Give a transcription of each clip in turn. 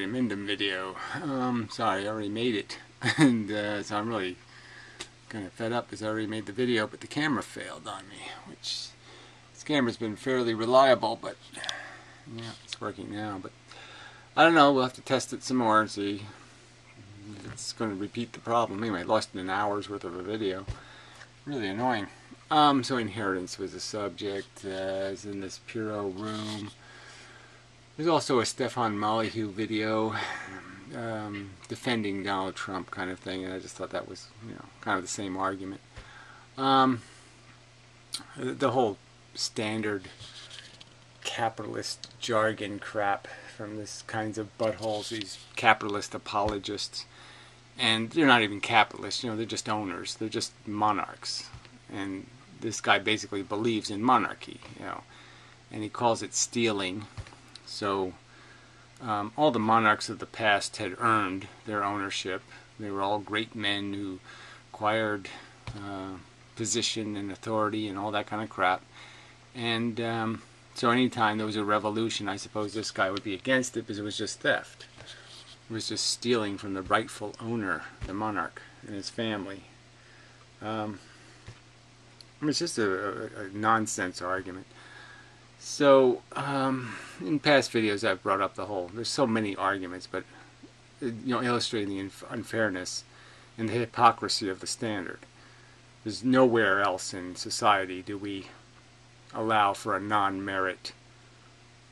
inmendham video. Sorry, I already made it, and so I'm really kind of fed up because I already made the video, but the camera failed on me. Which this camera's been fairly reliable, but yeah, it's working now. But I don't know. We'll have to test it some more and see if it's going to repeat the problem. Anyway, I lost an hour's worth of a video. Really annoying. So inheritance was the subject. It's in this Puro room. There's also a Stefan Molyneux video defending Donald Trump kind of thing, and I just thought that was, kind of the same argument. The whole standard capitalist jargon crap from this kinds of buttholes, these capitalist apologists, and they're not even capitalists, they're just owners, they're just monarchs, and this guy basically believes in monarchy, and he calls it stealing. So all the monarchs of the past had earned their ownership. They were all great men who acquired position and authority and all that kind of crap. And so anytime there was a revolution, I suppose this guy would be against it because it was just theft. It was just stealing from the rightful owner, the monarch, and his family. It's just a nonsense argument. So, in past videos I've brought up there's so many arguments, but, illustrating the unfairness and the hypocrisy of the standard. There's nowhere else in society do we allow for a non-merit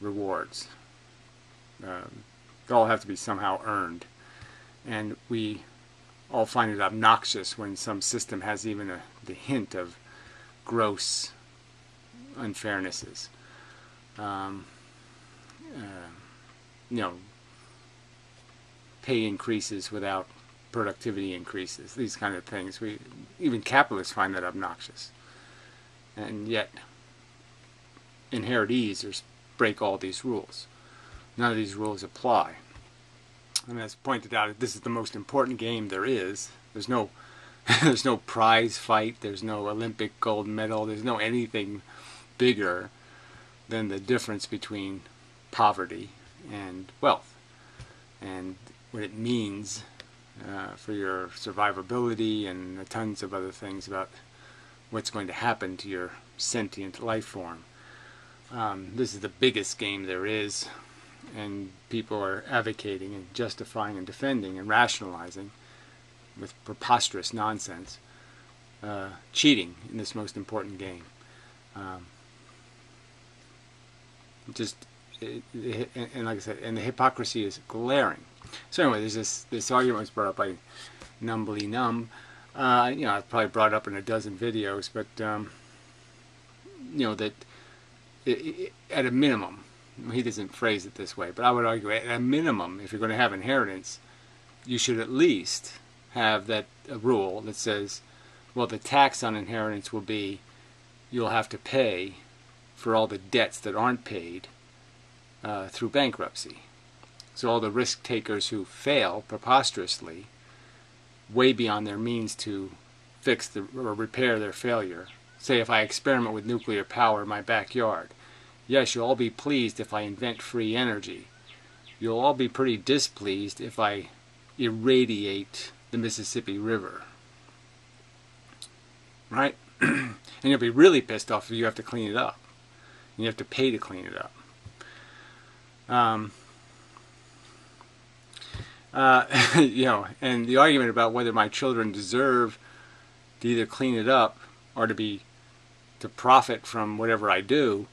rewards. They all have to be somehow earned. And we all find it obnoxious when some system has even the hint of gross unfairnesses. Pay increases without productivity increases, these kind of things. Even capitalists find that obnoxious. And yet, inheritees break all these rules. None of these rules apply. And as pointed out, this is the most important game there is. There's no there's no prize fight, there's no Olympic gold medal, there's no anything bigger than the difference between poverty and wealth, and what it means for your survivability and tons of other things about what's going to happen to your sentient life form. This is the biggest game there is, and people are advocating and justifying and defending and rationalizing with preposterous nonsense cheating in this most important game. And like I said, and the hypocrisy is glaring. So anyway, there's this argument was brought up by Numbly Numb. I've probably brought it up in a dozen videos, but that at a minimum, he doesn't phrase it this way, but I would argue at a minimum, if you're going to have inheritance, you should at least have a rule that says, well, the tax on inheritance will be you'll have to pay for all the debts that aren't paid through bankruptcy. So all the risk takers who fail preposterously, way beyond their means to fix or repair their failure. Say if I experiment with nuclear power in my backyard. Yes, you'll all be pleased if I invent free energy. You'll all be pretty displeased if I irradiate the Mississippi River. Right? And you'll be really pissed off if you have to clean it up. And you have to pay to clean it up. And the argument about whether my children deserve to either clean it up or to profit from whatever I do,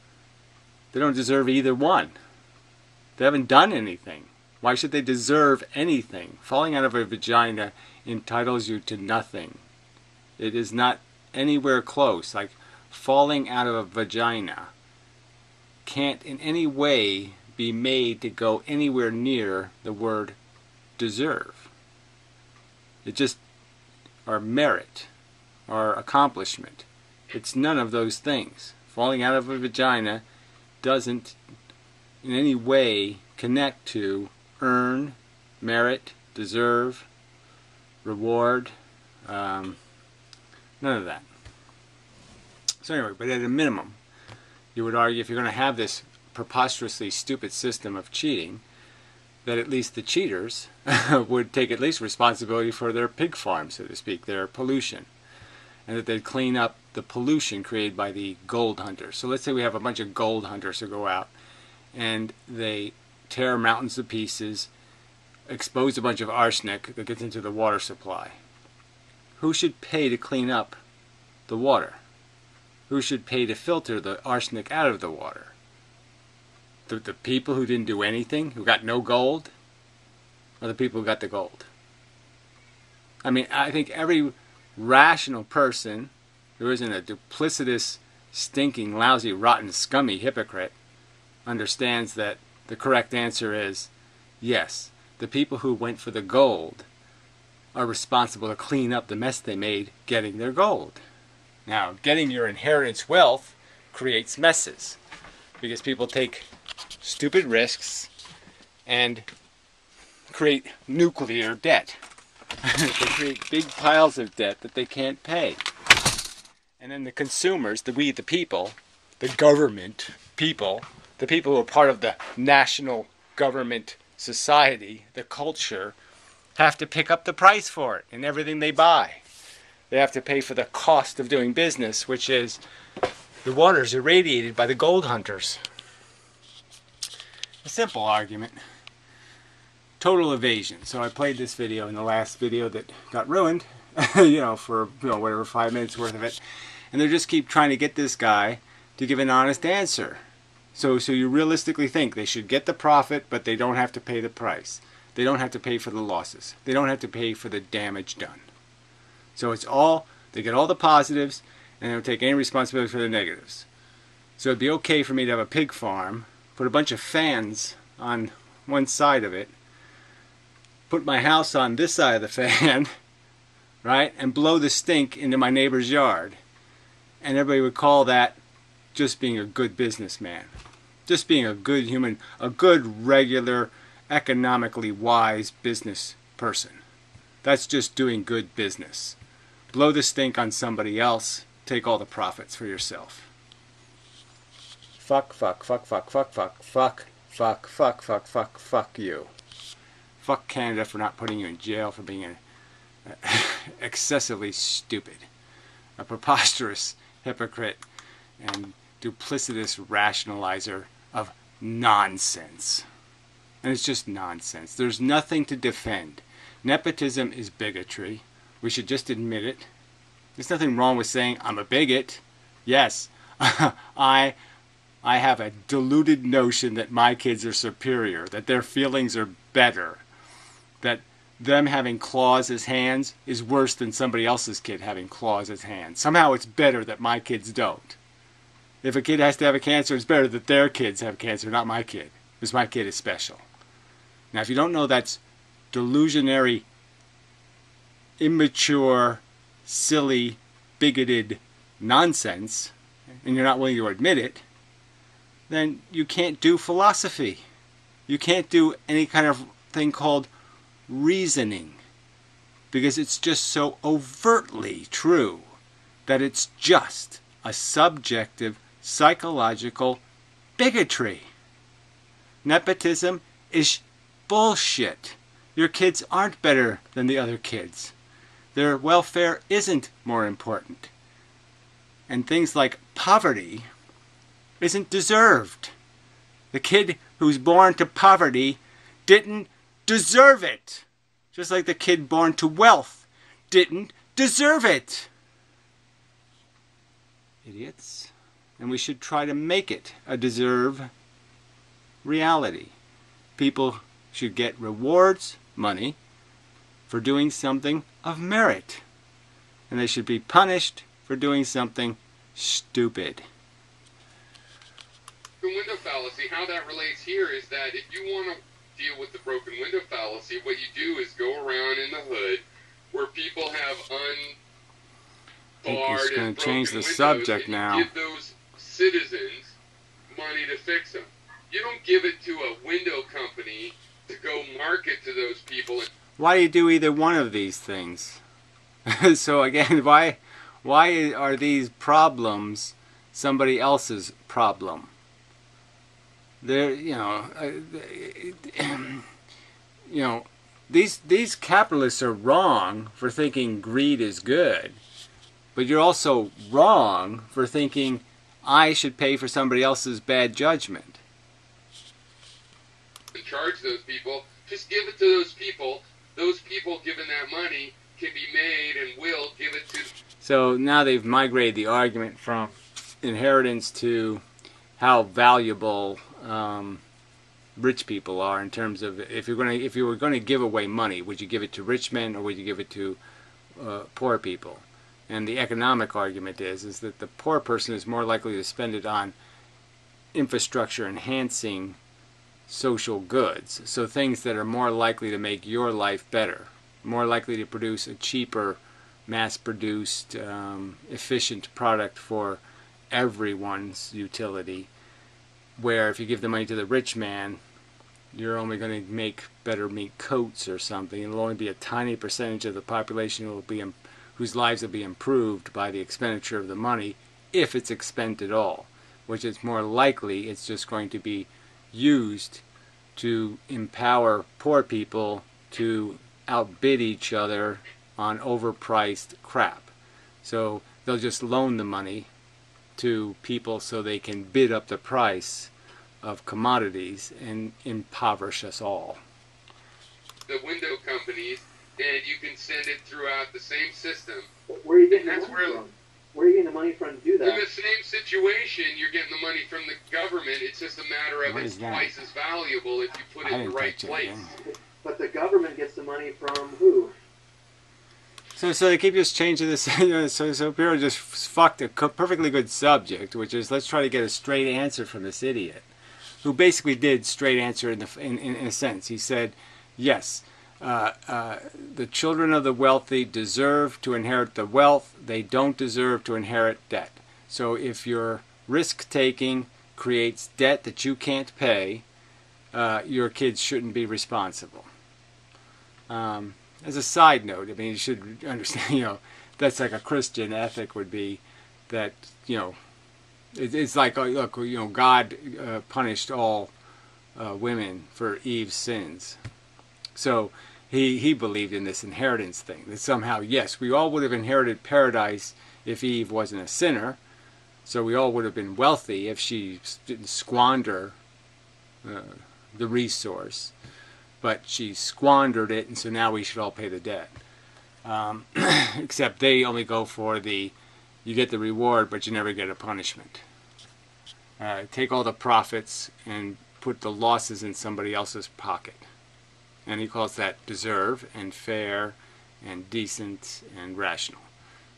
they don't deserve either one. They haven't done anything. Why should they deserve anything? Falling out of a vagina entitles you to nothing. It is not anywhere close. Like, falling out of a vagina can't in any way be made to go anywhere near the word deserve. It just, or merit, or accomplishment. It's none of those things. Falling out of a vagina doesn't in any way connect to earn, merit, deserve, reward, none of that. So anyway, but at a minimum, you would argue if you're going to have this preposterously stupid system of cheating, that at least the cheaters would take at least responsibility for their pig farm, so to speak, their pollution, and that they'd clean up the pollution created by the gold hunters. So let's say we have a bunch of gold hunters who go out and they tear mountains to pieces, expose a bunch of arsenic that gets into the water supply. Who should pay to clean up the water? Who should pay to filter the arsenic out of the water? The people who didn't do anything, who got no gold, or the people who got the gold? I mean, I think every rational person who isn't a duplicitous, stinking, lousy, rotten, scummy hypocrite understands that the correct answer is yes, the people who went for the gold are responsible to clean up the mess they made getting their gold. Now, getting your inheritance wealth creates messes because people take stupid risks and create nuclear debt. They create big piles of debt that they can't pay. And then the consumers, we the people, the government people, the people who are part of the national government society, the culture, have to pick up the price for it in everything they buy. They have to pay for the cost of doing business, which is the waters irradiated by the gold hunters. A simple argument. Total evasion. So I played this video in the last video that got ruined, for whatever, 5 minutes worth of it. And they just keep trying to get this guy to give an honest answer. So you realistically think they should get the profit, but they don't have to pay the price. They don't have to pay for the losses. They don't have to pay for the damage done. So it's all, they get all the positives, and they don't take any responsibility for the negatives. So it'd be okay for me to have a pig farm, put a bunch of fans on one side of it, put my house on this side of the fan, right, and blow the stink into my neighbor's yard. And everybody would call that just being a good businessman. Just being a good human, a good, regular, economically wise business person. That's just doing good business. Blow the stink on somebody else, take all the profits for yourself. Fuck, fuck, fuck, fuck, fuck, fuck, fuck, fuck, fuck, fuck, fuck, fuck you. Fuck Canada for not putting you in jail for being excessively stupid, a preposterous hypocrite, and duplicitous rationalizer of nonsense. And it's just nonsense. There's nothing to defend. Nepotism is bigotry. We should just admit it. There's nothing wrong with saying, I'm a bigot. Yes, I have a deluded notion that my kids are superior, that their feelings are better, that them having claws as hands is worse than somebody else's kid having claws as hands. Somehow it's better that my kids don't. If a kid has to have a cancer, it's better that their kids have cancer, not my kid, because my kid is special. Now, if you don't know that's delusionary, immature, silly, bigoted nonsense, and you're not willing to admit it, then you can't do philosophy. You can't do any kind of thing called reasoning, because it's just so overtly true that it's just a subjective, psychological bigotry. Nepotism is bullshit. Your kids aren't better than the other kids. Their welfare isn't more important. And things like poverty isn't deserved. The kid who's born to poverty didn't deserve it. Just like the kid born to wealth didn't deserve it. Idiots. And we should try to make it a deserve reality. People should get rewards, money, for doing something of merit. And they should be punished for doing something stupid. The window fallacy, how that relates here is that if you want to deal with the broken window fallacy, what you do is go around in the hood where people have unbarred and broken change the windows, subject and now. you give those citizens money to fix them. You don't give it to a window company to go market to those people. Why do you do either one of these things? So again, why are these problems somebody else's problem? There, you know, these capitalists are wrong for thinking greed is good, but you're also wrong for thinking I should pay for somebody else's bad judgment. And charge those people. Just give it to those people. Those people given that money can be made and will give it to. So now they've migrated the argument from inheritance to how valuable rich people are in terms of if you were going to give away money, would you give it to rich men or would you give it to poor people? And the economic argument is that the poor person is more likely to spend it on infrastructure enhancing social goods, so things that are more likely to make your life better, more likely to produce a cheaper, mass-produced, efficient product for everyone's utility, where if you give the money to the rich man, you're only going to make better meat coats or something. It'll only be a tiny percentage of the population whose lives will be improved by the expenditure of the money, if it's expended at all, which is more likely it's just going to be used to empower poor people to outbid each other on overpriced crap. So they'll just loan the money to people so they can bid up the price of commodities and impoverish us all. The window companies, and you can send it throughout the same system. Where are you getting the money from? Where are you getting the money from to do that? In the same situation, you're getting the money from the government. It's just a matter of it's twice as valuable if you put it in the right place. But the government gets the money from who? So they keep just changing this. So Piero just fucked a perfectly good subject, which is let's try to get a straight answer from this idiot, who basically did straight answer in a sense. He said, yes, the children of the wealthy deserve to inherit the wealth. They don't deserve to inherit debt. So if your risk-taking creates debt that you can't pay, your kids shouldn't be responsible. As a side note, I mean, you should understand, that's like a Christian ethic would be that, it's like, look, God punished all women for Eve's sins. So he believed in this inheritance thing, that somehow, yes, we all would have inherited paradise if Eve wasn't a sinner, so we all would have been wealthy if she didn't squander the resource. But she squandered it, and so now we should all pay the debt. Except they only go for you get the reward, but you never get a punishment. Take all the profits and put the losses in somebody else's pocket. And he calls that deserve and fair and decent and rational.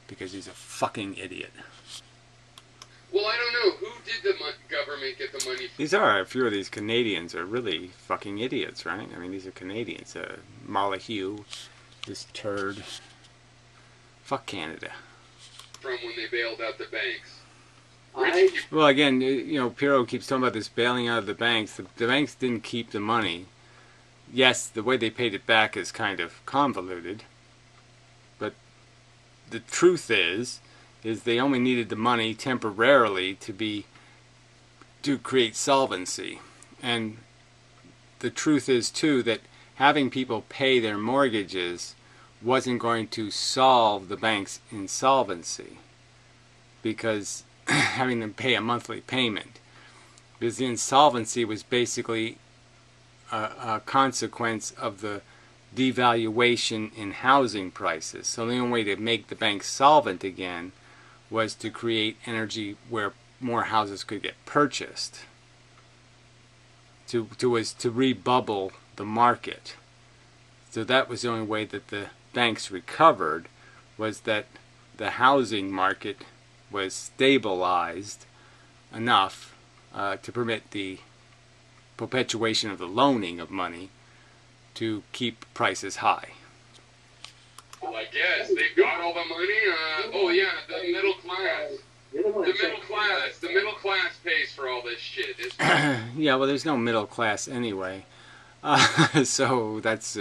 Because he's a fucking idiot. Well, I don't know. Who did the government get the money from? A few of these Canadians are really fucking idiots, right? I mean, these are Canadians. Molyneux, this turd. Fuck Canada. From when they bailed out the banks. Well, again, Piero keeps talking about this bailing out of the banks. The banks didn't keep the money. Yes, the way they paid it back is kind of convoluted. But the truth is they only needed the money temporarily to create solvency. And the truth is, too, that having people pay their mortgages wasn't going to solve the bank's insolvency, because having them pay a monthly payment. Because the insolvency was basically a consequence of the devaluation in housing prices. So the only way to make the bank solvent again was to create energy where more houses could get purchased, to rebubble the market. So that was the only way that the banks recovered, was that the housing market was stabilized enough to permit the perpetuation of the loaning of money to keep prices high. Well, I guess they've got all the money. The middle class. The middle class pays for all this shit. Yeah, well, there's no middle class anyway. So that's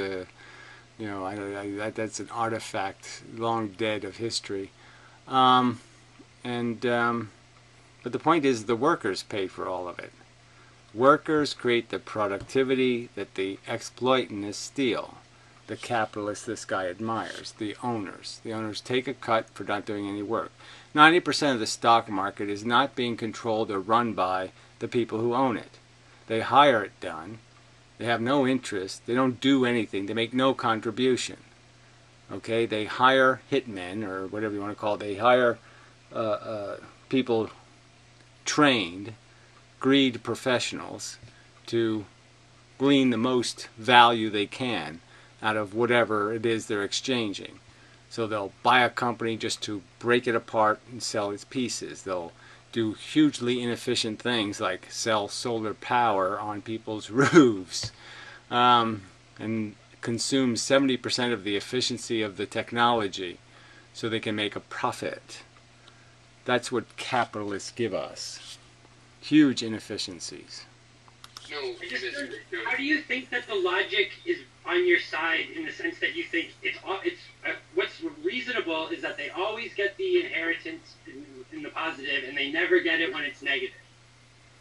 that's an artifact long dead of history. But the point is, the workers pay for all of it. Workers create the productivity that the exploitationists steal. The capitalists this guy admires, the owners. The owners take a cut for not doing any work. 90% of the stock market is not being controlled or run by the people who own it. They hire it done. They have no interest. They don't do anything. They make no contribution. Okay, they hire hitmen, or whatever you want to call it. They hire people trained, greed professionals, to glean the most value they can out of whatever it is they're exchanging. So they'll buy a company just to break it apart and sell its pieces. They'll do hugely inefficient things like sell solar power on people's roofs, and consume 70% of the efficiency of the technology so they can make a profit. That's what capitalists give us. Huge inefficiencies. No, how do you think that the logic is on your side, in the sense that you think what's reasonable is that they always get the inheritance in the positive and they never get it when it's negative?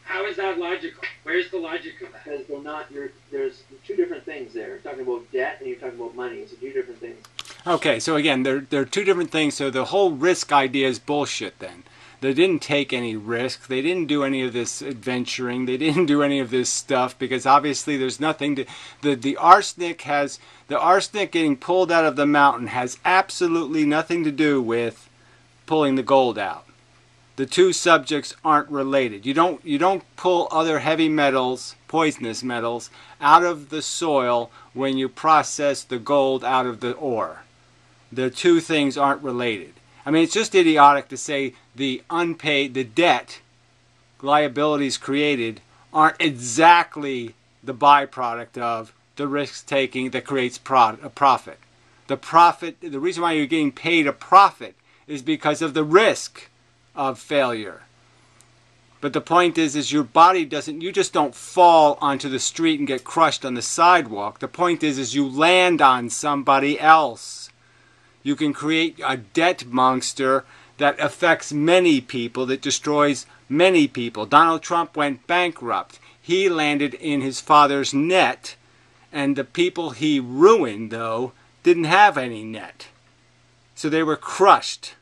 How is that logical? Where's the logic of that? Because they're not. There's two different things there. You're talking about debt and you're talking about money. It's two different things. Okay, so again, they're two different things. So the whole risk idea is bullshit. Then they didn't take any risk. They didn't do any of this adventuring. They didn't do any of this stuff because obviously there's nothing to. The arsenic getting pulled out of the mountain has absolutely nothing to do with pulling the gold out. The two subjects aren't related. You don't pull other heavy metals, poisonous metals, out of the soil when you process the gold out of the ore. The two things aren't related. I mean, it's just idiotic to say the debt, liabilities created, aren't exactly the byproduct of the risk taking that creates a profit. The reason why you're getting paid a profit is because of the risk of failure. But the point is your body you just don't fall onto the street and get crushed on the sidewalk. The point is you land on somebody else. You can create a debt monster that affects many people, that destroys many people. Donald Trump went bankrupt. He landed in his father's net, and the people he ruined, though, didn't have any net. So they were crushed.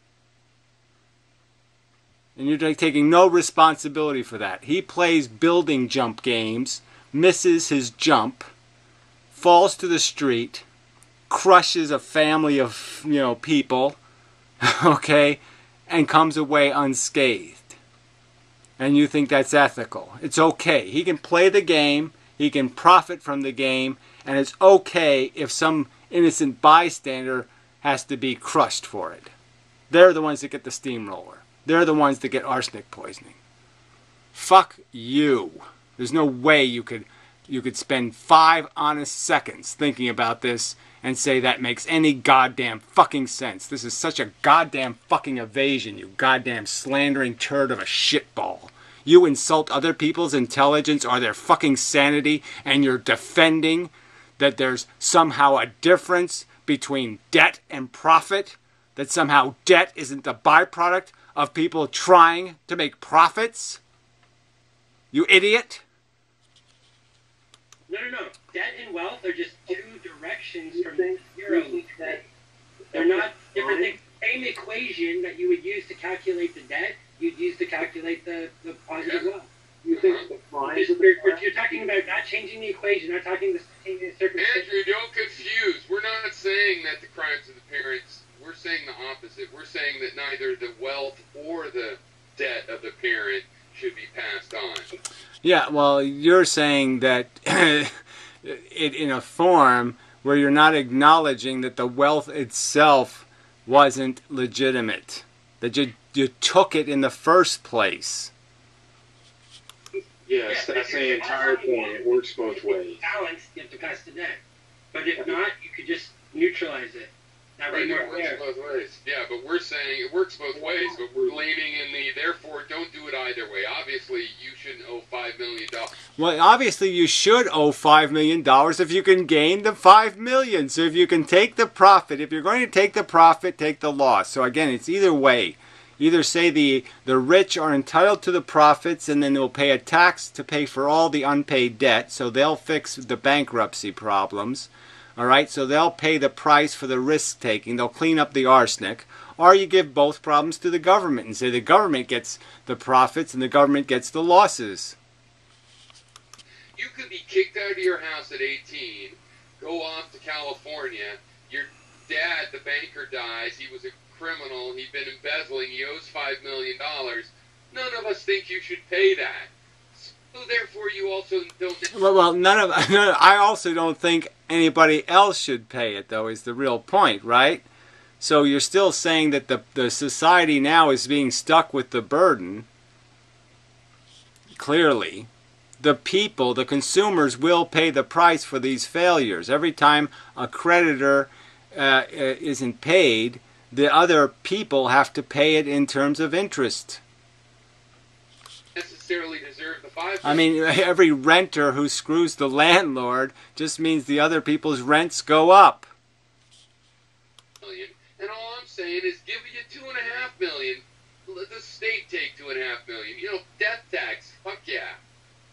And you're taking no responsibility for that. He plays building jump games, misses his jump, falls to the street, crushes a family of people, okay, and comes away unscathed. And you think that's ethical. It's okay. He can play the game, he can profit from the game, and it's okay if some innocent bystander has to be crushed for it. They're the ones that get the steamroller. They're the ones that get arsenic poisoning. Fuck you. There's no way you could spend 5 honest seconds thinking about this and say that makes any goddamn fucking sense. This is such a goddamn fucking evasion, you goddamn slandering turd of a shitball. You insult other people's intelligence or their fucking sanity, and you're defending that there's somehow a difference between debt and profit, that somehow debt isn't the byproduct of people trying to make profits? You idiot. No. Debt and wealth are just two directions from zero. They're not different things. Same equation that you would use to calculate the debt, you'd use to calculate the positive wealth. You think the crimes of You're talking about not changing the equation, not talking the circumstances. Andrew, don't confuse. We're not saying that the crimes of the parents. We're saying the opposite. We're saying that neither the wealth or the debt of the parent should be passed on. Yeah, well, you're saying that it in a form where you're not acknowledging that the wealth itself wasn't legitimate, that you took it in the first place. Yes, that's the entire point. It works both ways. Balanced, you have to pass the debt. But if not, you could just neutralize it. That Right, way it works both ways. Yeah, but we're saying it works both ways, but we're leaning in therefore don't do it either way. Obviously, you shouldn't owe $5 million. Well, obviously you should owe $5 million if you can gain the $5 million. So if you can take the profit, if you're going to take the profit, take the loss. So again, it's either way. Either say the rich are entitled to the profits and then they'll pay a tax to pay for all the unpaid debt, so they'll fix the bankruptcy problems. All right, so they'll pay the price for the risk taking. They'll clean up the arsenic. Or you give both problems to the government and say the government gets the profits and the government gets the losses. You could be kicked out of your house at 18, go off to California, your dad, the banker, dies, he was a criminal, he'd been embezzling, he owes $5 million. None of us think you should pay that. So therefore you also don't... Well, I also don't think anybody else should pay it, though, is the real point, right? So you're still saying that the society now is being stuck with the burden. Clearly, the people, the consumers, will pay the price for these failures. Every time a creditor isn't paid, the other people have to pay it in terms of interest. Necessarily deserve the 5 I mean, every renter who screws the landlord just means the other people's rents go up. million. And all I'm saying is give you $2.5 million. Let the state take $2.5 million. You know, death tax. Fuck yeah.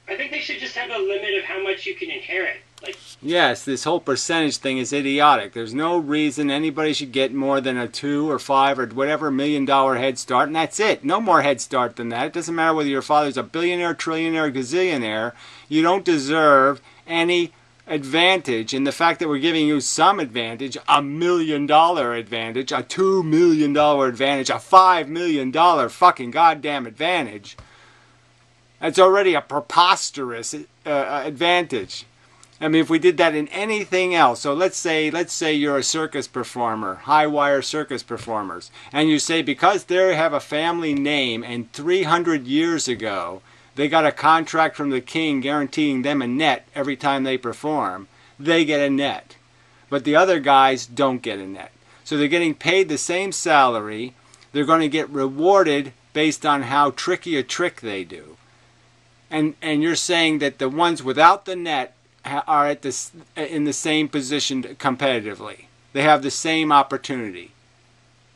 I think they should just have a limit of how much you can inherit. Like, Yes, this whole percentage thing is idiotic. There's no reason anybody should get more than a 2 or 5 or whatever $1 million head start, and that's it. No more head start than that. It doesn't matter whether your father's a billionaire, trillionaire, gazillionaire. You don't deserve any advantage. And the fact that we're giving you some advantage, $1 million advantage, a $2 million advantage, a $5 million fucking goddamn advantage, that's already a preposterous advantage. I mean, if we did that in anything else, so let's say you're a circus performer, high wire circus performers, and you say because they have a family name and 300 years ago they got a contract from the king guaranteeing them a net every time they perform, they get a net. But the other guys don't get a net. So they're getting paid the same salary. They're going to get rewarded based on how tricky a trick they do. And you're saying that the ones without the net are in the same position competitively. They have the same opportunity.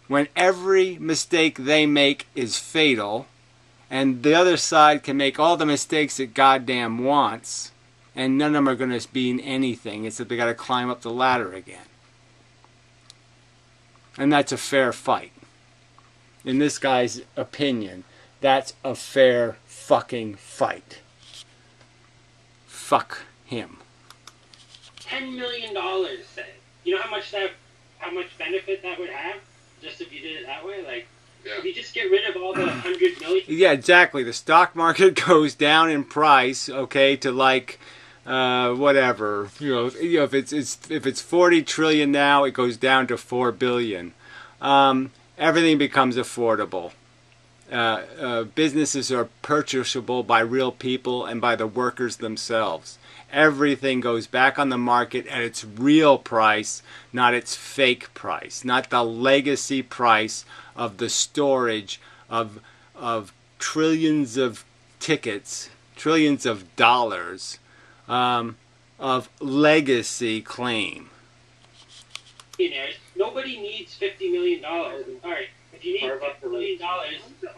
When every mistake they make is fatal, and the other side can make all the mistakes it goddamn wants, and none of them are going to be in anything. It's that they got to climb up the ladder again. And that's a fair fight. In this guy's opinion, that's a fair fucking fight. Fuck him. $10 million, say. You know how much benefit that would have, just if you did it that way? Like, if you just get rid of all the 100 million. Yeah, exactly. The stock market goes down in price, okay, to like whatever. If it's 40 trillion now, it goes down to 4 billion. Everything becomes affordable. Businesses are purchasable by real people and by the workers themselves. Everything goes back on the market at its real price, not its fake price, not the legacy price of the storage of trillions of tickets, trillions of dollars of legacy claim. Nobody needs $50 million. All right, if you need $50 million,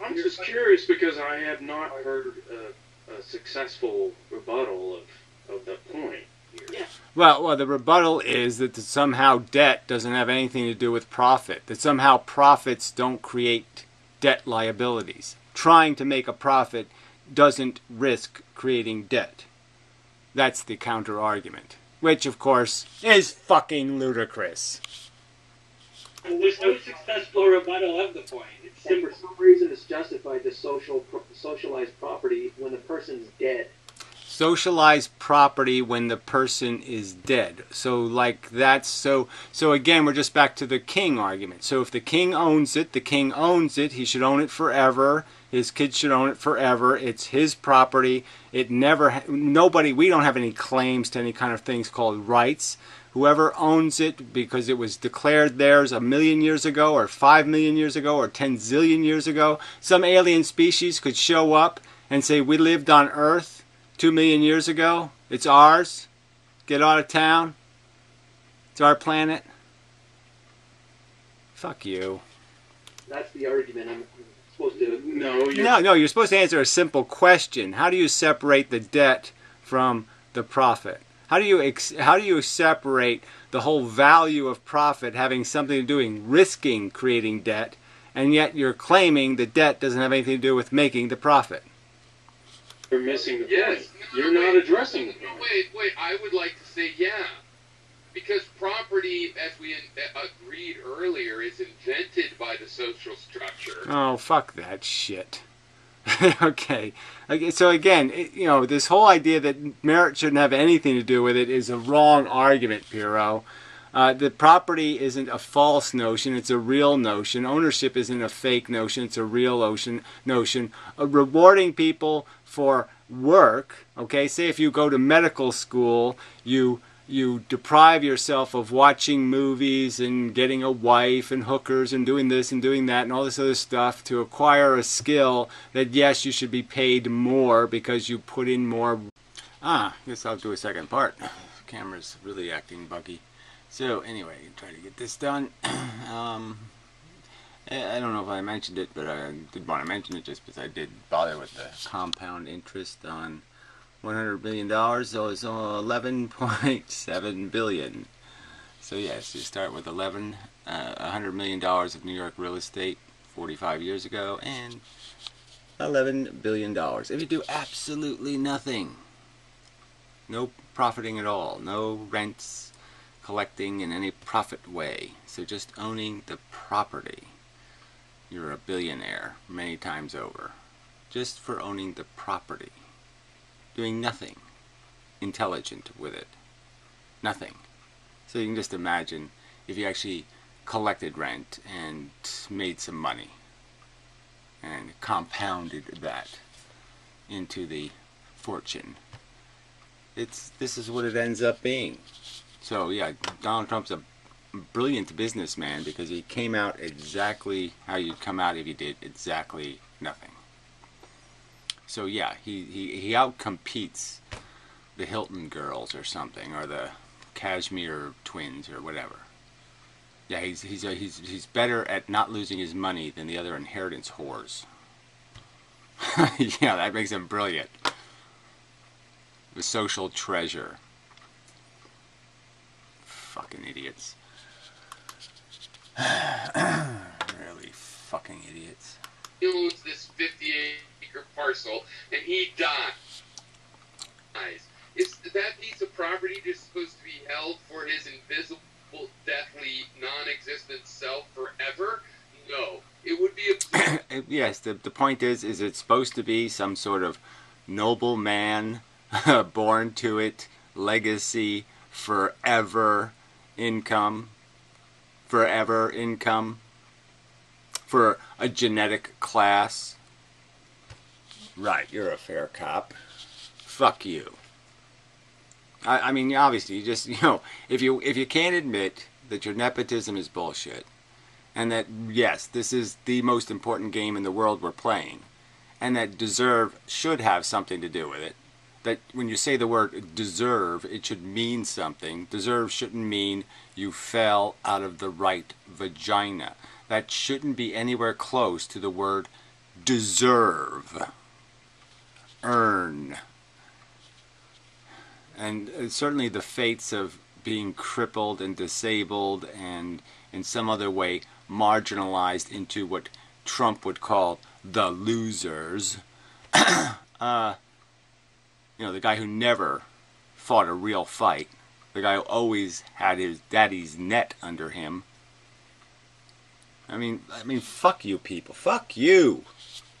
I'm just curious because I have not heard a successful rebuttal of the point here. Yeah. Well, the rebuttal is that somehow debt doesn't have anything to do with profit, that somehow profits don't create debt liabilities. Trying to make a profit doesn't risk creating debt. That's the counter-argument, which, of course, is fucking ludicrous. and there's no successful rebuttal of the point. It's And simple. for some reason, it's justified to socialize property when the person's dead. Socialize property when the person is dead. So again, we're just back to the king argument. So if the king owns it, the king owns it. He should own it forever. His kids should own it forever. It's his property. We don't have any claims to any kind of things called rights. Whoever owns it because it was declared theirs 1 million years ago or 5 million years ago or 10 zillion years ago, some alien species could show up and say, we lived on Earth 2 million years ago. It's ours. Get out of town. It's our planet. Fuck you. That's the argument. supposed to. No, you're, No, you're supposed to answer a simple question. How do you separate the debt from the profit? How do you separate the whole value of profit having something to do with risking creating debt, and yet you're claiming the debt doesn't have anything to do with making the profit? you're missing the Yes. point. No, You're not addressing the point. Wait. I would like to say yeah. Because property, as we agreed earlier, is invented by the social structure. Oh, fuck that shit. Okay. So again, this whole idea that merit shouldn't have anything to do with it is a wrong argument, Piero. The property isn't a false notion, it's a real notion. Ownership isn't a fake notion, it's a real notion. Rewarding people for work, okay? Say if you go to medical school, you deprive yourself of watching movies and getting a wife and hookers and doing this and doing that and all this other stuff to acquire a skill that, yes, you should be paid more because you put in more. I guess I'll do a second part. The camera's really acting buggy. So anyway, try to get this done. I don't know if I mentioned it, but I did want to mention it just because I did bother with the compound interest on $100 billion, so it's $11.7 billion. So yes, you start with $100 million of New York real estate 45 years ago, and $11 billion. If you do absolutely nothing, no profiting at all, no rents, collecting in any profit way, so just owning the property, you're a billionaire many times over, just for owning the property. Doing nothing intelligent with it. Nothing. So you can just imagine if you actually collected rent and made some money and compounded that into the fortune. This is what it ends up being. So yeah, Donald Trump's a brilliant businessman because he came out exactly how you'd come out if you did exactly nothing. So yeah, he outcompetes the Hilton girls or something, or the Kashmir twins or whatever. Yeah, he's better at not losing his money than the other inheritance whores. Yeah, that makes him brilliant. The social treasure. Fucking idiots. Really fucking idiots. He owns this 50-acre parcel, and he dies. Is that piece of property just supposed to be held for his invisible, deathly, non-existent self forever? No. It would be absurd. Yes, the point is it's supposed to be some sort of noble man, born to it, legacy, forever income, for a genetic class. Right, you're a fair cop. Fuck you. I mean, obviously, you just, if you can't admit that your nepotism is bullshit, and that, yes, this is the most important game in the world we're playing, and that deserve should have something to do with it, that when you say the word deserve, it should mean something. Deserve shouldn't mean you fell out of the right vagina. That shouldn't be anywhere close to the word deserve. Earn. And certainly the fates of being crippled and disabled and in some other way marginalized into what Trump would call the losers. The guy who never fought a real fight. The guy who always had his daddy's net under him. I mean, fuck you people. Fuck you.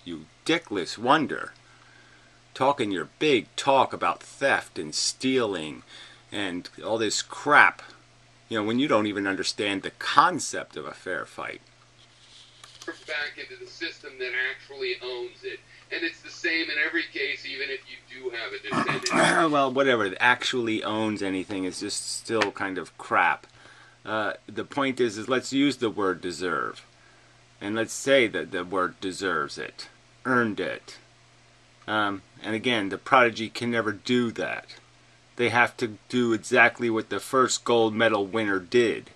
You dickless wonder. Talking your big talk about theft and stealing and all this crap. When you don't even understand the concept of a fair fight. Back into the system that actually owns it. And it's the same in every case, even if you do have a descendant. Well, whatever. Actually owns anything is just still kind of crap. The point is let's use the word deserve. And let's say that the word deserves it. Earned it. And again, the prodigy can never do that. They have to do exactly what the first gold medal winner did.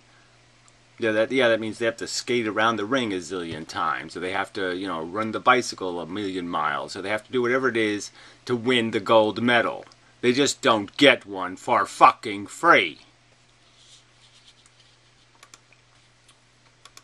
That means they have to skate around the ring a zillion times, or they have to, run the bicycle a million miles, or they have to do whatever it is to win the gold medal. They just don't get one for fucking free.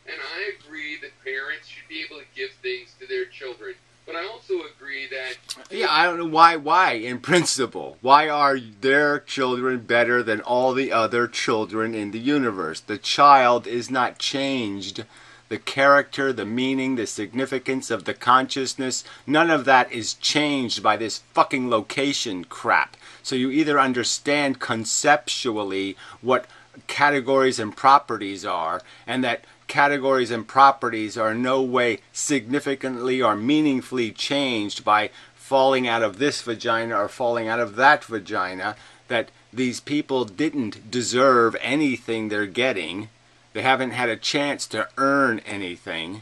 And I agree that parents should be able to give things to their children. But I also agree that... Yeah, I don't know why, in principle. Why are their children better than all the other children in the universe? The child is not changed. The character, the meaning, the significance of the consciousness, none of that is changed by this fucking location crap. So you either understand conceptually what categories and properties are, and that categories and properties are in no way significantly or meaningfully changed by falling out of this vagina or falling out of that vagina, that these people didn't deserve anything they're getting. They haven't had a chance to earn anything.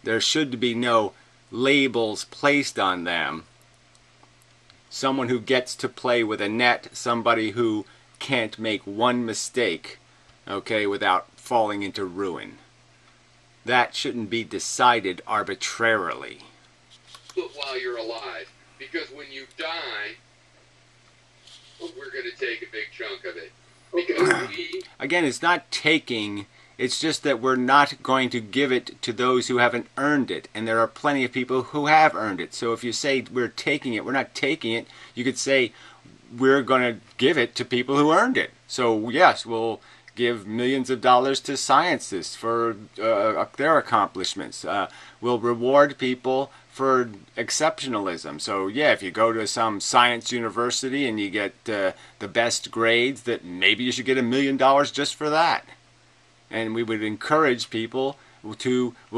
There should be no labels placed on them. Someone who gets to play with a net, somebody who can't make one mistake, okay, without falling into ruin. That shouldn't be decided arbitrarily. But while you're alive, because when you die, we're going to take a big chunk of it. Because Again, it's not taking, it's just that we're not going to give it to those who haven't earned it. And there are plenty of people who have earned it. So if you say we're taking it, we're not taking it. You could say we're going to give it to people who earned it. So yes, we'll give millions of dollars to scientists for their accomplishments. We'll reward people for exceptionalism. So yeah, if you go to some science university and you get the best grades, that maybe you should get $1 million just for that. And we would encourage people will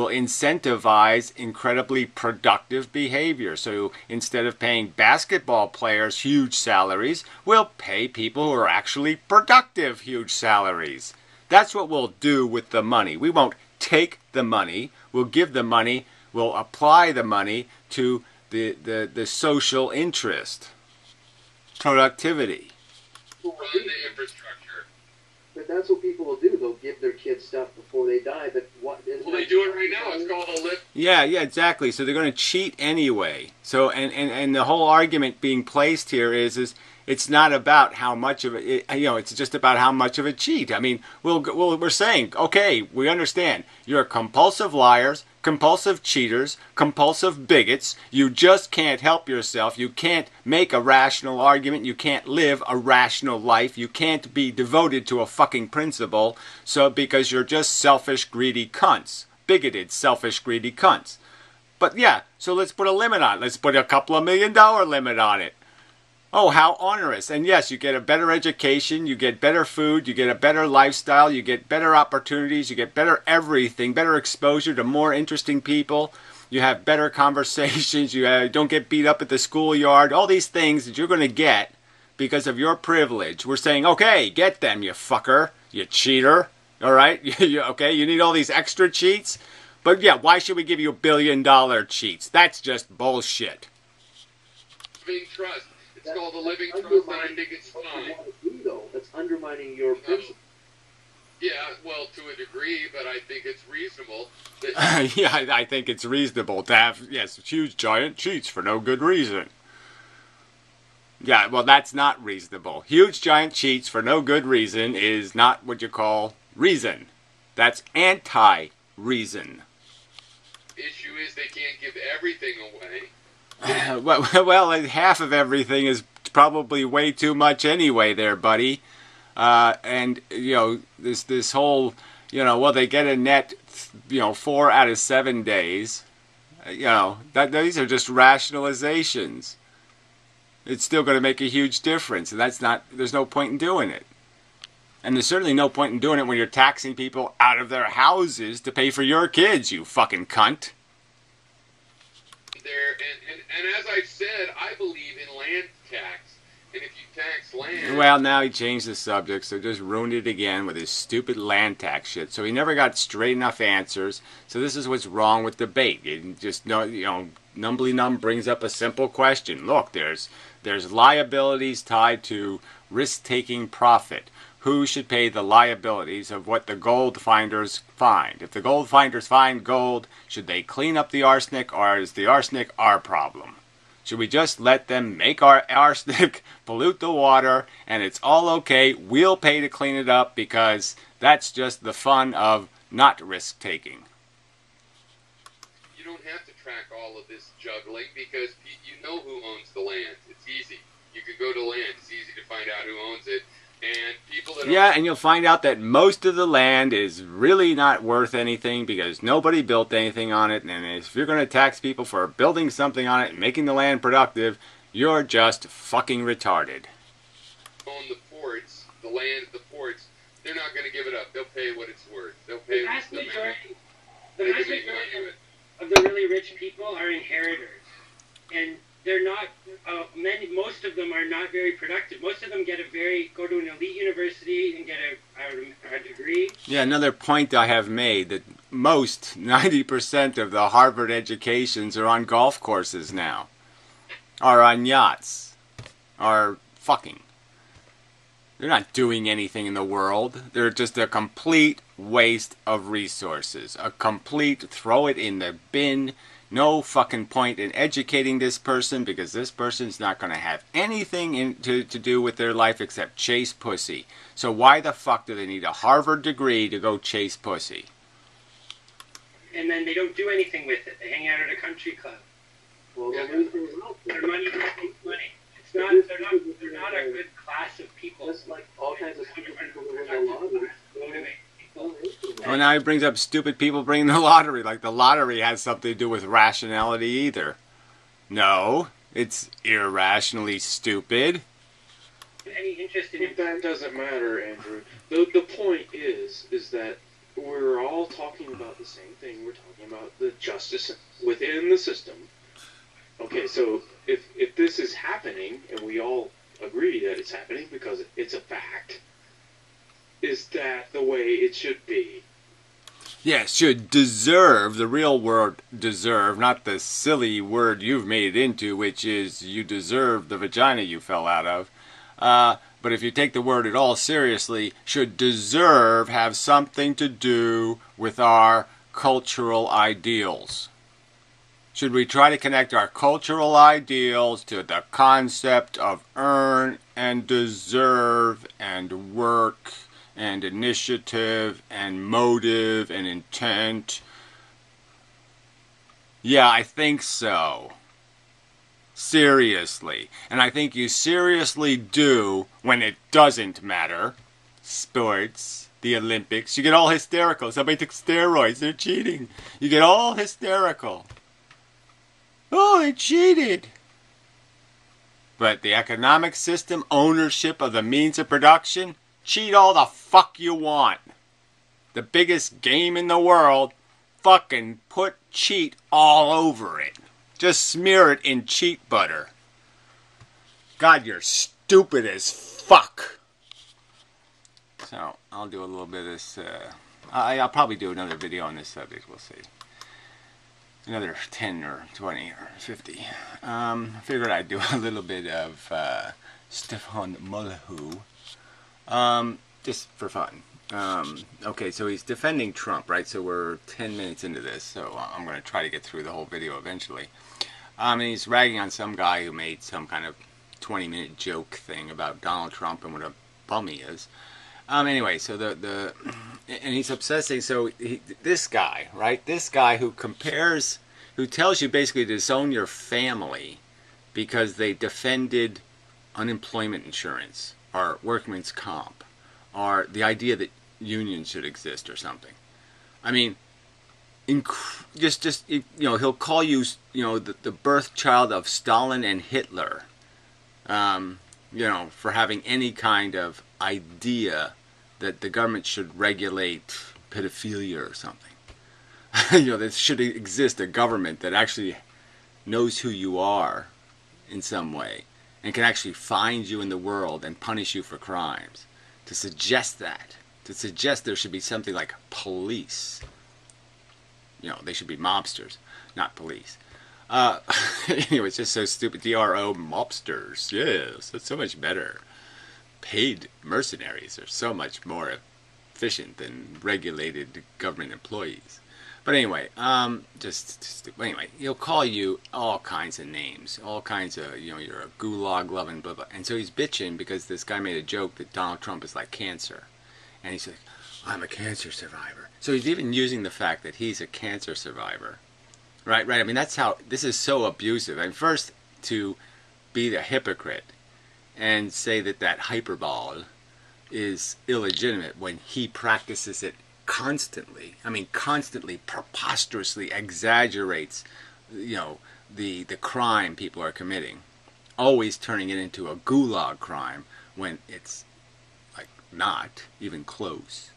incentivize incredibly productive behavior. So instead of paying basketball players huge salaries, we'll pay people who are actually productive huge salaries. That's what we'll do with the money. We won't take the money. We'll give the money. We'll apply the money to the social interest, productivity. run the infrastructure. But that's what people will do. They'll give their kids stuff before they die. But what? Well, they do it right now. It's called a lift. Yeah, exactly. So they're going to cheat anyway. So and the whole argument being placed here is it's not about how much of it, it's just about how much of a cheat. I mean, we're saying, okay, we understand. You're compulsive liars, compulsive cheaters, compulsive bigots. You just can't help yourself. You can't make a rational argument. You can't live a rational life. You can't be devoted to a fucking principle. So because you're just selfish, greedy cunts. Bigoted, selfish, greedy cunts. But yeah, so let's put a limit on it. Let's put a couple of $1 million limit on it. Oh, how onerous. And yes, you get a better education, you get better food, you get a better lifestyle, you get better opportunities, you get better everything, better exposure to more interesting people, you have better conversations, you don't get beat up at the schoolyard, all these things that you're going to get because of your privilege. We're saying, okay, get them, you fucker, you cheater, all right? Okay, you need all these extra cheats? But yeah, why should we give you $1 billion cheats? That's just bullshit. Living trust. It's called a living trust, and I think it's fine. That's undermining your principle. Yeah, well, to a degree, but I think it's reasonable. Yeah, I think it's reasonable to have, yes, huge giant cheats for no good reason. Yeah, well, that's not reasonable. Huge giant cheats for no good reason is not what you call reason. That's anti-reason. Issue is they can't give everything away. Well, half of everything is probably way too much anyway there, buddy. And, this whole, well, they get a net, 4 out of 7 days. These are just rationalizations. It's still going to make a huge difference, and there's no point in doing it. And there's certainly no point in doing it when you're taxing people out of their houses to pay for your kids, you fucking cunt. And as I've said, I believe in land tax. And if you tax land... Well, now he changed the subject, so just ruined it again with his stupid land tax shit. So he never got straight enough answers. So this is what's wrong with debate. You just Numbly Numb brings up a simple question. Look, there's There's liabilities tied to risk-taking profit. Who should pay the liabilities of what the gold finders find? If the gold finders find gold, should they clean up the arsenic, or is the arsenic our problem? Should we just let them make our arsenic, pollute the water, and it's all okay, we'll pay to clean it up because that's just the fun of not risk-taking? You don't have to track all of this juggling because you know who owns the land. It's easy. You can go to land. It's easy to find out who owns it. And people that yeah, and you'll find out that most of the land is really not worth anything because nobody built anything on it. And if you're going to tax people for building something on it and making the land productive, you're just fucking retarded. own the ports, the land at the ports, they're not going to give it up. They'll pay what it's worth. They'll pay The vast what majority the of the really rich people are inheritors, and they're not. Most of them are not very productive. Most of them go to an elite university and get a degree. Yeah, another point I have made that most 90% of the Harvard educations are on golf courses now, are on yachts, are fucking. They're not doing anything in the world. They're just a complete waste of resources. A complete throw it in the bin. No fucking point in educating this person because this person's not going to have anything to do with their life except chase pussy. So why the fuck do they need a Harvard degree to go chase pussy? And then they don't do anything with it. They hang out at a country club. Well, Yeah, their money makes money. They're not a good class of people. Just like all kinds of stupid people who win the lottery. Well, now he brings up stupid people bringing the lottery, like the lottery has something to do with rationality either. No, it's irrationally stupid. Any interest in That doesn't matter, Andrew. The point is that we're all talking about the same thing. We're talking about the justice within the system. Okay, so if this is happening, and we all agree that it's happening because it's a fact, is that the way it should be? Yes, should deserve, the real word deserve, not the silly word you've made it into, which is you deserve the vagina you fell out of. But if you take the word at all seriously, should deserve have something to do with our cultural ideals. Should we try to connect our cultural ideals to the concept of earn and deserve and work and initiative and motive and intent? Yeah, I think so. Seriously. And I think you seriously do when it doesn't matter. Sports, the Olympics. You get all hysterical. Somebody took steroids. They're cheating. You get all hysterical. Oh, they cheated. But the economic system, ownership of the means of production, cheat all the fuck you want. The biggest game in the world, fucking put cheat all over it. Just smear it in cheat butter. God, you're stupid as fuck. So, I'll do a little bit of this. I'll probably do another video on this subject, we'll see. Another 10 or 20 or 50. I figured I'd do a little bit of Stefan Molyneux. Just for fun. Okay, so he's defending Trump, right? So we're 10 minutes into this, so I'm going to try to get through the whole video eventually. And he's ragging on some guy who made some kind of 20-minute joke thing about Donald Trump and what a bum he is. Anyway, so and he's obsessing. So this guy, right? This guy who tells you basically to disown your family because they defended unemployment insurance or workman's comp or the idea that unions should exist or something. I mean, he'll call you, the birth child of Stalin and Hitler, for having any kind of idea that the government should regulate pedophilia or something. There should exist a government that actually knows who you are in some way and can actually find you in the world and punish you for crimes. To suggest there should be something like police. They should be mobsters, not police. Uh, anyway, it's just so stupid. DRO mobsters. Yes, that's so much better. Paid mercenaries are so much more efficient than regulated government employees. But anyway, anyway, he'll call you all kinds of names, all kinds of, you're a gulag loving blah blah. And so he's bitching because this guy made a joke that Donald Trump is like cancer, and he's like, I'm a cancer survivor. So he's even using the fact that he's a cancer survivor, right? I mean, that's how this is so abusive. And first to be the hypocrite and say that hyperbole is illegitimate when he practices it constantly. I mean, constantly, preposterously exaggerates, the crime people are committing, always turning it into a gulag crime when it's like not even close.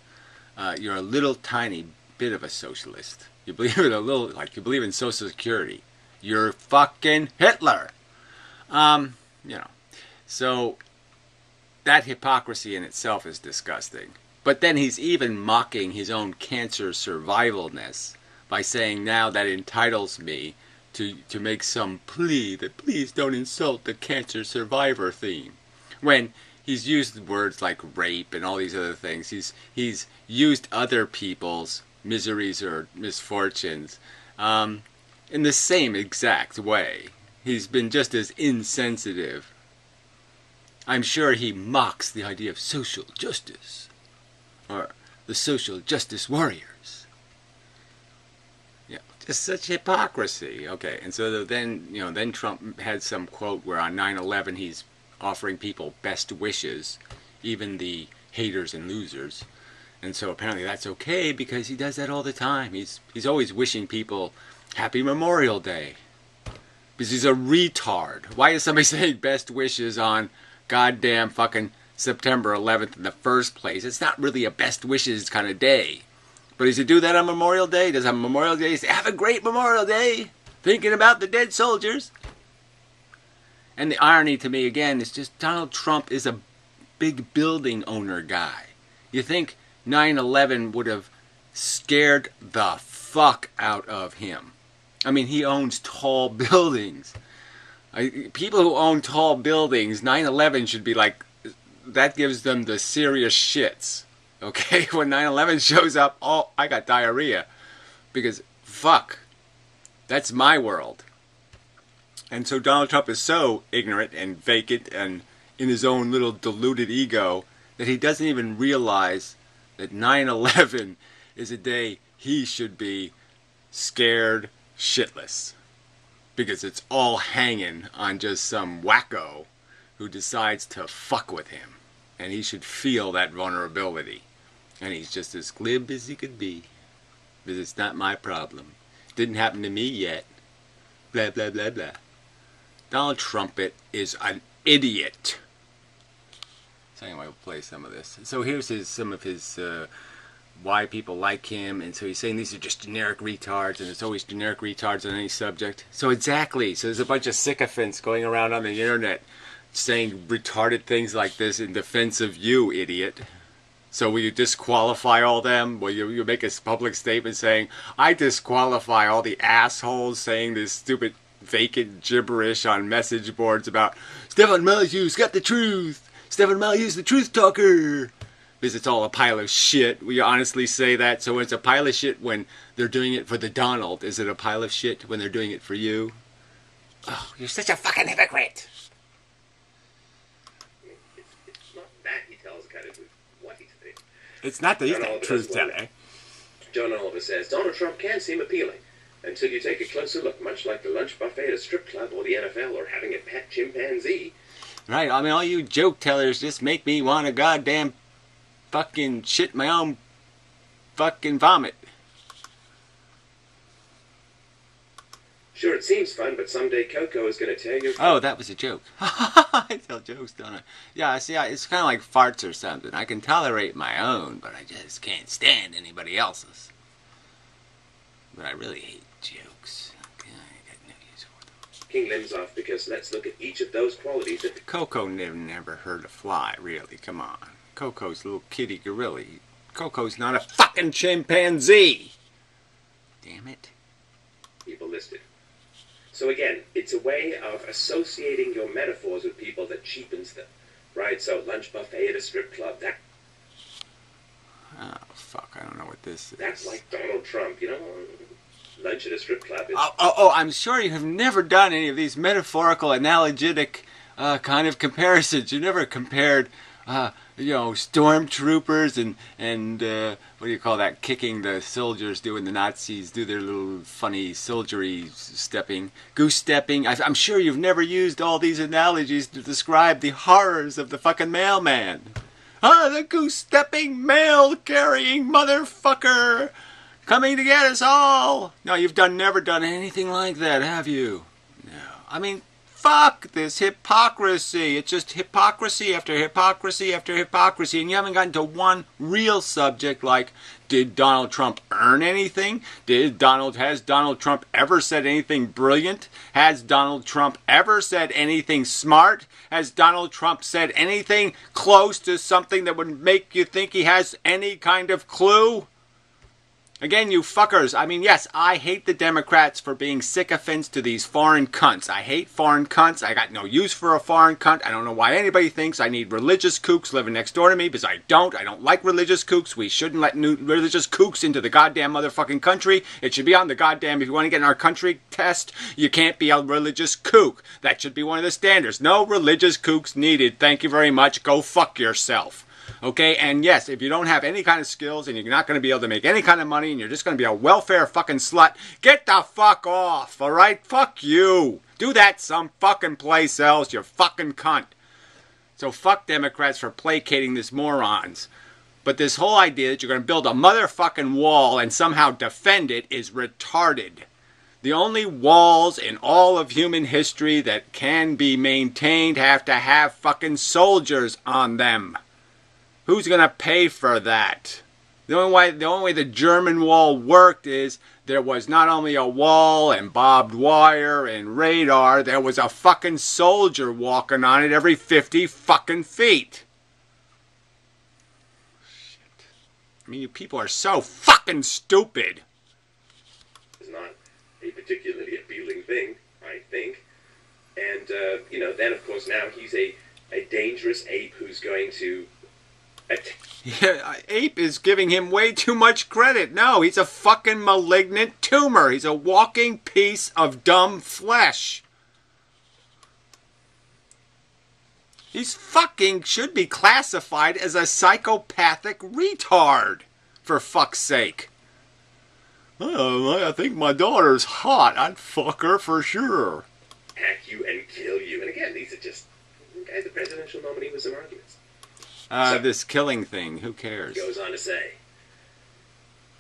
You're a little tiny bit of a socialist. You believe in you believe in Social Security. You're fucking Hitler. So that hypocrisy in itself is disgusting. But then he's even mocking his own cancer survivalness by saying now that entitles me to make some plea that please don't insult the cancer survivor theme. When he's used words like rape and all these other things. He's used other people's miseries or misfortunes in the same exact way. He's been just as insensitive. I'm sure he mocks the idea of social justice, or the social justice warriors. Yeah, just such hypocrisy. Okay, and so then Trump had some quote where on 9/11 he's offering people best wishes, even the haters and losers. And so apparently that's okay because he does that all the time. He's always wishing people Happy Memorial Day. Because he's a retard. Why is somebody saying best wishes on goddamn fucking September 11th in the first place? It's not really a best wishes kind of day. But does he do that on Memorial Day? Does on Memorial Day say, have a great Memorial Day, thinking about the dead soldiers? And the irony to me, again, is just Donald Trump is a big building owner guy. You think 9/11 would have scared the fuck out of him. I mean, he owns tall buildings. People who own tall buildings, 9/11 should be like, that gives them the serious shits. Okay? When 9/11 shows up, oh, I got diarrhea. Because, fuck, that's my world. And so Donald Trump is so ignorant and vacant and in his own little deluded ego that he doesn't even realize that 9/11 is a day he should be scared shitless. Because it's all hanging on just some wacko who decides to fuck with him. And he should feel that vulnerability. And he's just as glib as he could be. Because it's not my problem. Didn't happen to me yet. Blah, blah, blah, blah. Donald Trumpet is an idiot. So anyway, we'll play some of this. So here's some of his why people like him. And so he's saying these are just generic retards, and it's always generic retards on any subject. So exactly. So there's a bunch of sycophants going around on the internet saying retarded things like this in defense of you, idiot. So will you disqualify all them? Will you make a public statement saying, I disqualify all the assholes saying this stupid vacant gibberish on message boards about Stefan Molyneux got the truth. Stefan Molyneux the truth talker. Because it's all a pile of shit. Will you honestly say that? So when it's a pile of shit when they're doing it for the Donald, is it a pile of shit when they're doing it for you? Oh, you're such a fucking hypocrite. It's not that he tells kind of what he's saying. It's not that he's not truth telling. John Oliver says, Donald Trump can seem appealing until you take a closer look, much like the lunch buffet at a strip club or the NFL or having a pet chimpanzee. Right, I mean, all you joke tellers just make me want to goddamn fucking shit my own fucking vomit. Sure, it seems fun, but someday Coco is going to tear you. Oh, that was a joke. I tell jokes, don't I? Yeah, see, it's kind of like farts or something. I can tolerate my own, but I just can't stand anybody else's. But I really hate jokes. I got no use for them. King limbs off because let's look at each of those qualities. That Coco never heard a fly, really. Come on. Coco's a little kitty gorilla. Coco's not a fucking chimpanzee. Damn it. people listed. So again, it's a way of associating your metaphors with people that cheapens them, right? So lunch buffet at a strip club, Oh, fuck, I don't know what this is. that's like Donald Trump, you know? Lunch at a strip club is... I'm sure you have never done any of these metaphorical, analogetic kind of comparisons. You never compared, stormtroopers and what do you call that? Kicking the soldiers, doing the Nazis, do their little funny soldiery stepping, goose stepping. I'm sure you've never used all these analogies to describe the horrors of the fucking mailman. The goose stepping, mail carrying motherfucker coming to get us all. No, you've never done anything like that, have you? No. I mean, fuck this hypocrisy. It's just hypocrisy after hypocrisy after hypocrisy, and you haven't gotten to one real subject like, did Donald Trump earn anything? Has Donald Trump ever said anything brilliant? Has Donald Trump ever said anything smart? Has Donald Trump said anything close to something that would make you think he has any kind of clue? Again, you fuckers, I mean, yes, I hate the Democrats for being sycophants to these foreign cunts. I hate foreign cunts. I got no use for a foreign cunt. I don't know why anybody thinks I need religious kooks living next door to me, because I don't. I don't like religious kooks. We shouldn't let new religious kooks into the goddamn motherfucking country. It should be on the goddamn, if you want to get in our country test, you can't be a religious kook. That should be one of the standards. No religious kooks needed. Thank you very much. Go fuck yourself. Okay, and yes, if you don't have any kind of skills and you're not going to be able to make any kind of money and you're just going to be a welfare fucking slut, get the fuck off, alright? Fuck you. Do that some fucking place else, you fucking cunt. So fuck Democrats for placating these morons. But this whole idea that you're going to build a motherfucking wall and somehow defend it is retarded. The only walls in all of human history that can be maintained have to have fucking soldiers on them. Who's going to pay for that? The only way the German wall worked is there was not only a wall and barbed wire and radar, there was a fucking soldier walking on it every 50 fucking feet. Shit. I mean, you people are so fucking stupid. It's not a particularly appealing thing, I think. And, then of course now he's a dangerous ape who's going to... Yeah, Ape is giving him way too much credit. No, he's a fucking malignant tumor. He's a walking piece of dumb flesh. He's fucking should be classified as a psychopathic retard, for fuck's sake. Oh, I think my daughter's hot. I'd fuck her for sure. Hack you and kill you. And again, these are just guys, the presidential nominee with some arguments. This killing thing, who cares? Goes on to say,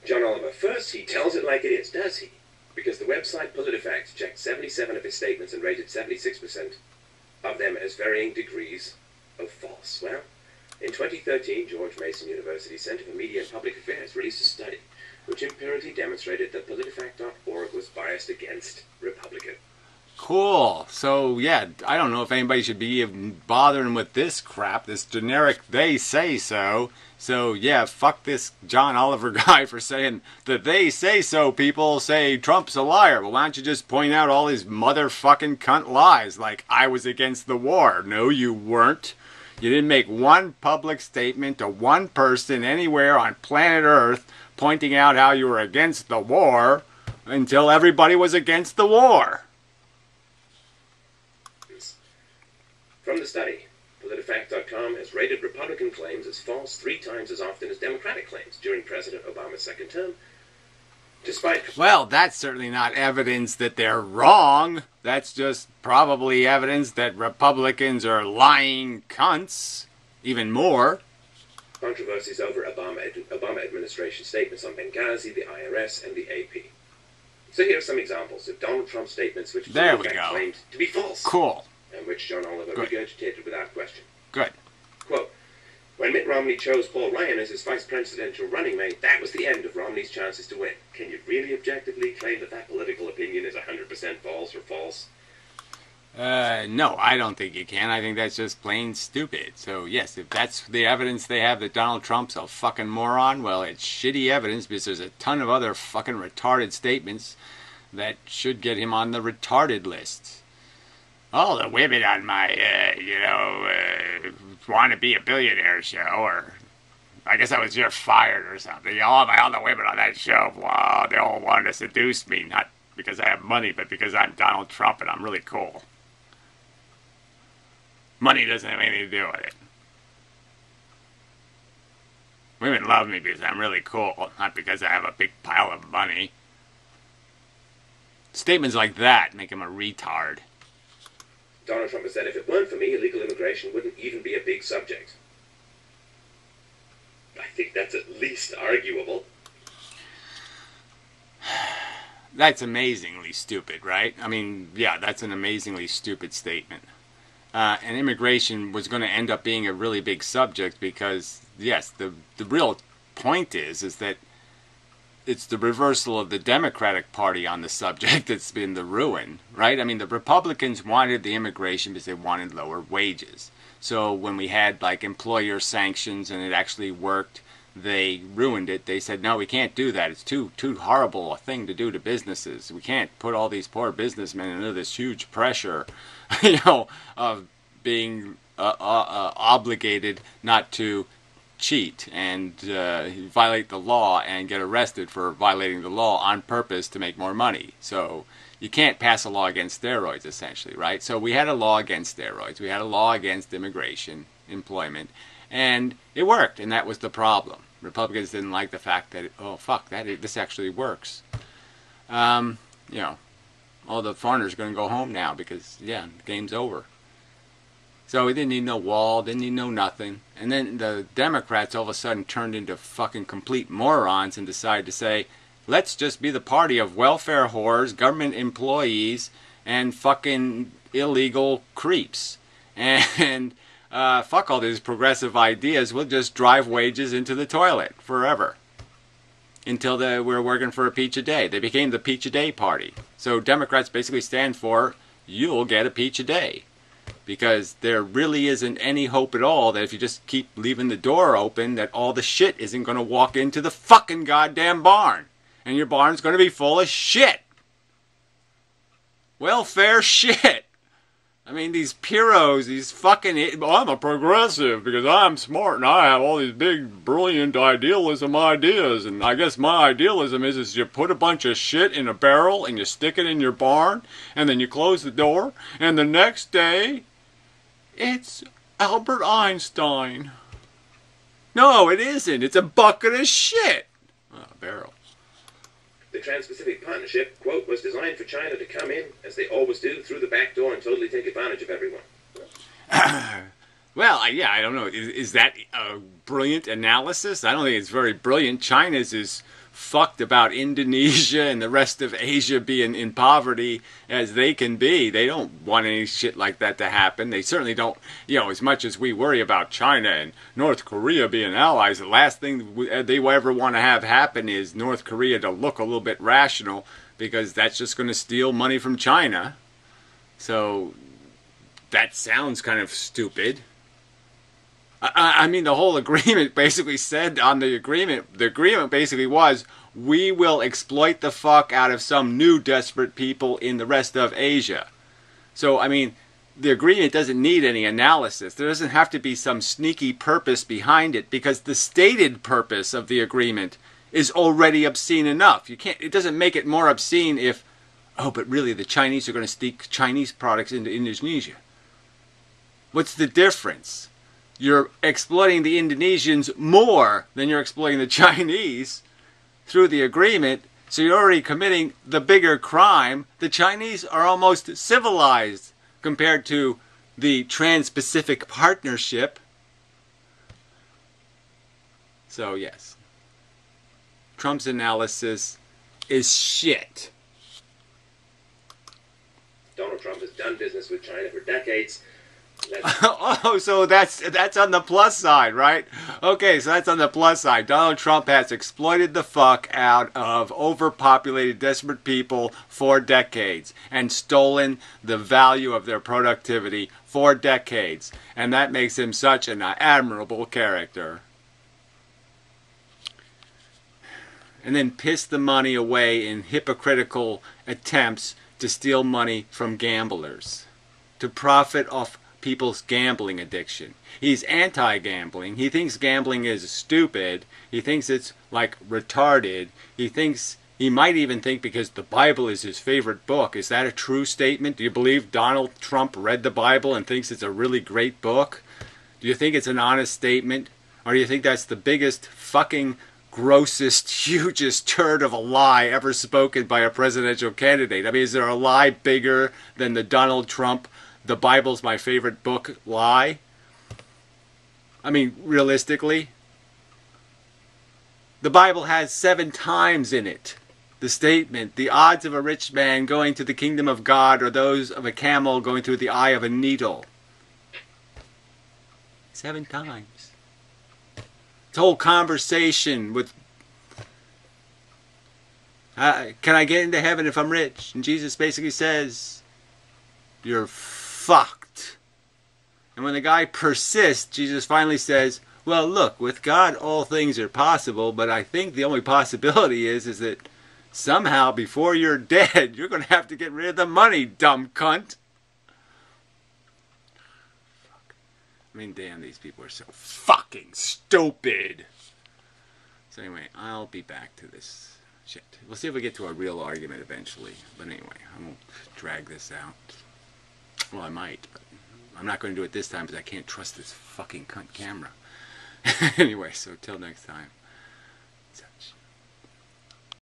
John Oliver, first he tells it like it is, does he? Because the website PolitiFact checked 77 of his statements and rated 76% of them as varying degrees of false. Well, in 2013, George Mason University Center for Media and Public Affairs released a study which empirically demonstrated that PolitiFact.org was biased against Republican. Cool. So, yeah, I don't know if anybody should be bothering with this crap, this generic they say so. So, yeah, fuck this John Oliver guy for saying that they say so. People say Trump's a liar. Well, why don't you just point out all his motherfucking cunt lies, like I was against the war? No, you weren't. You didn't make one public statement to one person anywhere on planet Earth pointing out how you were against the war until everybody was against the war. From the study, PolitiFact.com has rated Republican claims as false 3 times as often as Democratic claims during President Obama's second term. Despite... Well, that's certainly not evidence that they're wrong. That's just probably evidence that Republicans are lying cunts. Even more. Controversies over Obama administration statements on Benghazi, the IRS, and the AP. So here are some examples of Donald Trump statements which PolitiFact claimed to be false. Cool. And which John Oliver regurgitated without question. Good. Quote, when Mitt Romney chose Paul Ryan as his vice presidential running mate, that was the end of Romney's chances to win. Can you really objectively claim that that political opinion is 100% false or false? No, I don't think you can. I think that's just plain stupid. So, yes, if that's the evidence they have that Donald Trump's a fucking moron, well, it's shitty evidence because there's a ton of other fucking retarded statements that should get him on the retarded list. All the women on my, want to be a billionaire show, or I guess you're fired or something. All the women on that show, wow, they all wanted to seduce me, not because I have money, but because I'm Donald Trump and I'm really cool. Money doesn't have anything to do with it. Women love me because I'm really cool, not because I have a big pile of money. Statements like that make him a retard. Donald Trump has said, if it weren't for me, illegal immigration wouldn't even be a big subject. I think that's at least arguable. That's amazingly stupid, right? I mean, yeah, that's an amazingly stupid statement. And immigration was going to end up being a really big subject because, yes, the real point is that it's the reversal of the Democratic Party on the subject that's been the ruin, right? I mean, the Republicans wanted the immigration because they wanted lower wages. So when we had, like, employer sanctions and it actually worked, they ruined it. They said, no, we can't do that. It's too horrible a thing to do to businesses. We can't put all these poor businessmen under this huge pressure, of being obligated not to cheat and violate the law and get arrested for violating the law on purpose to make more money. So you can't pass a law against steroids, essentially, right? So we had a law against steroids. We had a law against immigration, employment, and it worked, and that was the problem. Republicans didn't like the fact that, this actually works. All the foreigners are going to go home now because, the game's over. So we didn't need no wall, didn't need no nothing. And then the Democrats all of a sudden turned into fucking complete morons and decided to say, let's just be the party of welfare whores, government employees, and fucking illegal creeps. And fuck all these progressive ideas. We'll just drive wages into the toilet forever. Until we're working for a peach a day. They became the peach a day party. So Democrats basically stand for, you'll get a peach a day. Because there really isn't any hope at all that if you just keep leaving the door open, that all the shit isn't going to walk into the fucking goddamn barn. And your barn's going to be full of shit. Welfare shit. I mean, these Piros, these fucking... I'm a progressive because I'm smart and I have all these big, brilliant idealism ideas. And I guess my idealism is you put a bunch of shit in a barrel and you stick it in your barn and then you close the door. And the next day, it's Albert Einstein. No, it isn't. It's a bucket of shit. Oh, a barrel. The Trans-Pacific Partnership, quote, was designed for China to come in, as they always do, through the back door and totally take advantage of everyone. Well, I don't know. Is that a brilliant analysis? I don't think it's very brilliant. China's is fucked about Indonesia and the rest of Asia being in poverty as they can be. They don't want any shit like that to happen. They certainly don't, as much as we worry about China and North Korea being allies, the last thing they will ever want to have happen is North Korea to look a little bit rational, because that's just going to steal money from China. So that sounds kind of stupid. I mean, the whole agreement basically said on the agreement basically was, we will exploit the fuck out of some new desperate people in the rest of Asia. So, I mean, the agreement doesn't need any analysis. There doesn't have to be some sneaky purpose behind it, because the stated purpose of the agreement is already obscene enough. It doesn't make it more obscene if, but really the Chinese are going to sneak Chinese products into Indonesia. What's the difference? You're exploiting the Indonesians more than you're exploiting the Chinese through the agreement, so you're already committing the bigger crime. The Chinese are almost civilized compared to the Trans-Pacific Partnership. So, yes. Trump's analysis is shit. Donald Trump has done business with China for decades. So that's on the plus side, right? Okay, so that's on the plus side. Donald Trump has exploited the fuck out of overpopulated, desperate people for decades and stolen the value of their productivity for decades. And that makes him such an admirable character. and then piss the money away in hypocritical attempts to steal money from gamblers, to profit off people's gambling addiction. He's anti-gambling. He thinks gambling is stupid. He thinks it's like retarded. He might even think because the Bible is his favorite book. Is that a true statement? Do you believe Donald Trump read the Bible and thinks it's a really great book? Do you think it's an honest statement? Or do you think that's the biggest fucking grossest, hugest turd of a lie ever spoken by a presidential candidate? I mean, is there a lie bigger than the Donald Trump, the Bible's my favorite book lie? I mean, realistically, the Bible has 7 times in it the statement, the odds of a rich man going to the kingdom of God are those of a camel going through the eye of a needle. 7 times. This whole conversation with, can I get into heaven if I'm rich? And Jesus basically says, you're fucked. And when the guy persists, Jesus finally says, well, look, with God all things are possible, but I think the only possibility is that somehow before you're dead, you're going to have to get rid of the money, dumb cunt. I mean, damn, these people are so fucking stupid. So anyway, I'll be back to this shit. We'll see if we get to a real argument eventually. But anyway, I won't drag this out. Well, I might, but I'm not going to do it this time because I can't trust this fucking cunt camera. Anyway, so till next time.